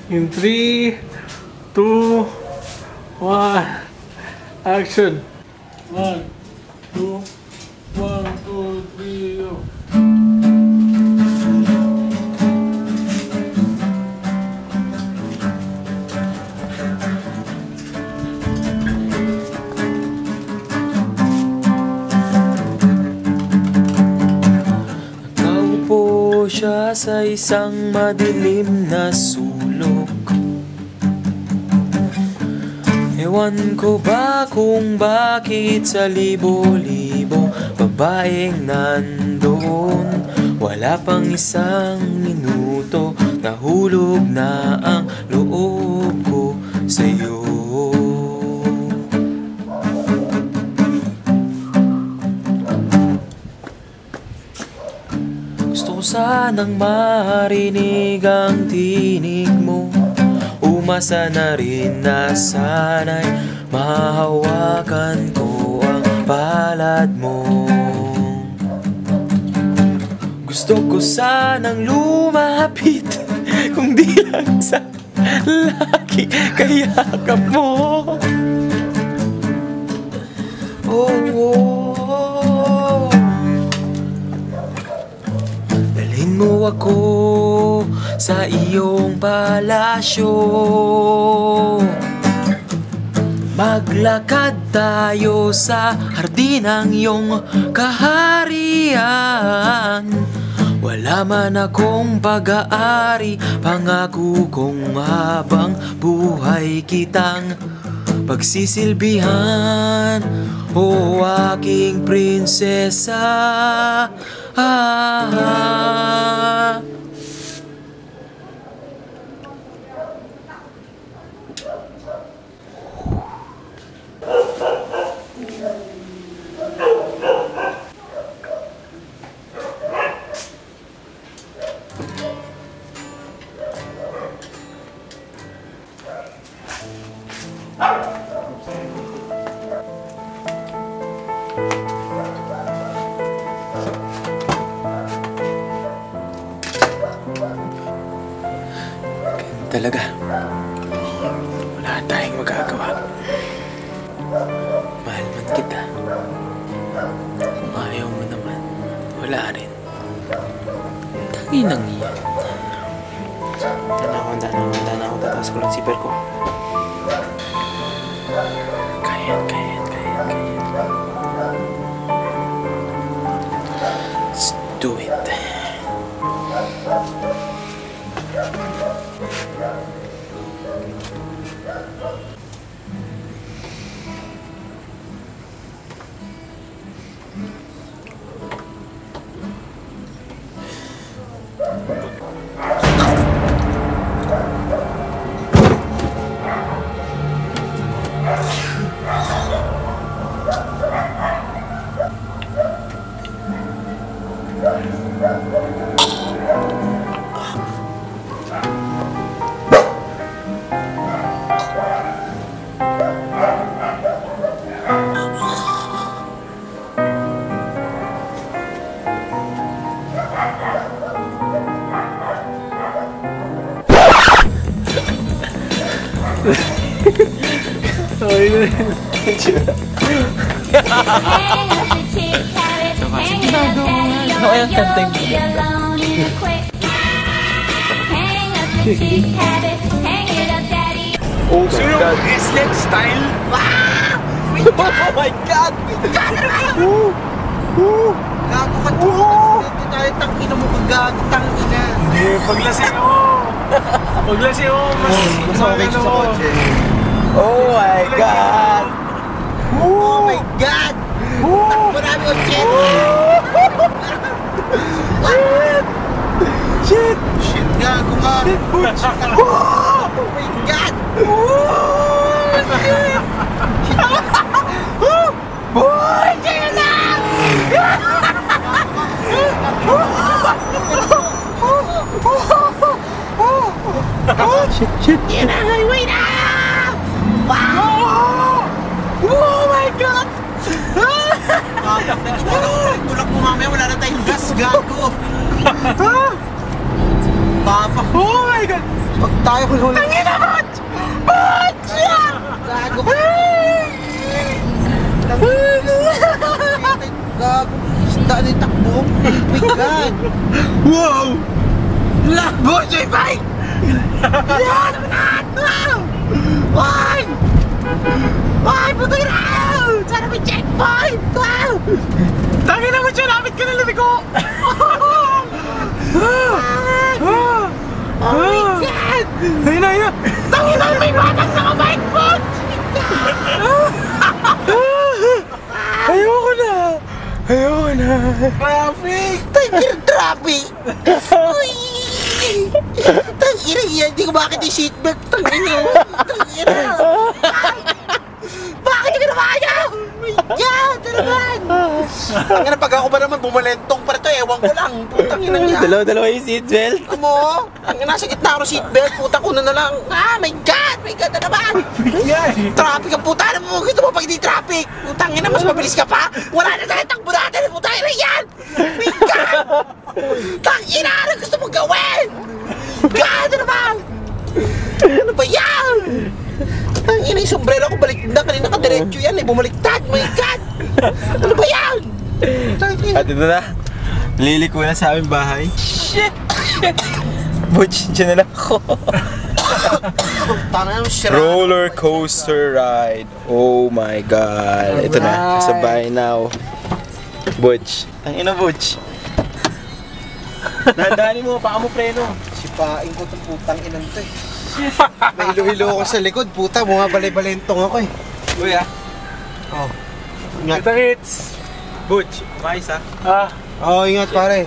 In 3, 2, 1, action! 1, 2, 1, 2, 3, go! Nakaupo siya sa isang madilim na sulok. Ewan ko ba kung bakit sa libo-libong babaeng nandoon. Wala pang isang minuto, nahulog na ang loob ko sa'yo. Gusto ko sanang marinig ang tinig mo. Umasa na rin na sana'y mahawakan ko ang palad mo. Gusto ko sanang lumapit, kung di lang sa laki kayakap mo. Oh. Dalhin mo ako sa iyong palasyo. Maglakad tayo sa hardin ng iyong kaharian. Wala man akong pag-aari, pangako kong habang buhay kitang pagsisilbihan. O aking prinsesa, talaga. Wala tayong magagawa. Mahal man kita. Kung ayaw mo naman, wala rin. Tanginang iyan. Handa na ako. Tataas ko lang zipper ko. Kaya. Let's do it. Ano kaya kanta yung maganda? Oh my God! Islet style! Oh my God! Gago ka to! Hindi tayo tangina mo kang gago, tangina! Hindi, paglasing ako! Paglasing ako! Mas okay siya sa kotse. Oh my God! Oh my God! Takbo namin ang jet! Shit! Shit, gago ka! Shit, Butch! Oh my God! Shit! Butch! Yun lang! Shit! Yan ang highway na! Wow! Oh my God! Tulak mo mamaya, wala na tayong gas, gago! Papa. Oh my God! Pag tayo huli. Tangina, Butch! Butch! Gago ka. Gago. Isda na yung takbo. Oh my God. Wow! La, Butch, may bike! Yan! Wow! Why? Why? Puto yun! Sana may checkpoint! Wow! Tangina, Butch! Lapit ka na lumiko! Oh my God! Ayun na, ayun na! Tangina, may batang nakabike, Butch! Ayoko na! Ayoko na! Traffic! Tangina, traffic! Uy! Tangina yan! Hindi ko bakit yung seatbelt! Tangina! Tangina! Bakit yung ginawa niya? Oh my God! Ano naman? Tangina, pag ako ba naman bumalentong pa ito, ewan ko lang. Putang ina niya. Dalawa yung seatbelt. Ano mo? Ang nasa gitna ako ng seatbelt, putang ko na lang. Ah, my God! My God na naman! Traffic ang puta na mo! Gusto mo pag hindi traffic! Putang ina, mas mabilis ka pa! Wala na tayo takbo natin! Putang ina yan! My God! Tangina! Ano gusto mong gawin? God! Ano naman? Ano ba yan? Tangina yung sombrero ko baliktad. Kanina ka diretso yan eh. Bumaliktad! My God! Ano ba yan? Tangina! At ito na. Liliko na sa aming bahay. Shit! Butch, dyan na lang ako. Tangina yung sira. Roller coaster ride. Oh my God. Ito na. Sa bahay now. Butch. Ang ina, Butch. Dahan-dahanin mo. Paka mo preno. Sipain ko itong putang inang to eh. May hilo-hilo ako sa likod. Puta, mga balay-balentong ako eh. Uy ah. Oh. Kita hits! Butch. Mais ah. Ah, Oh, ingat pare.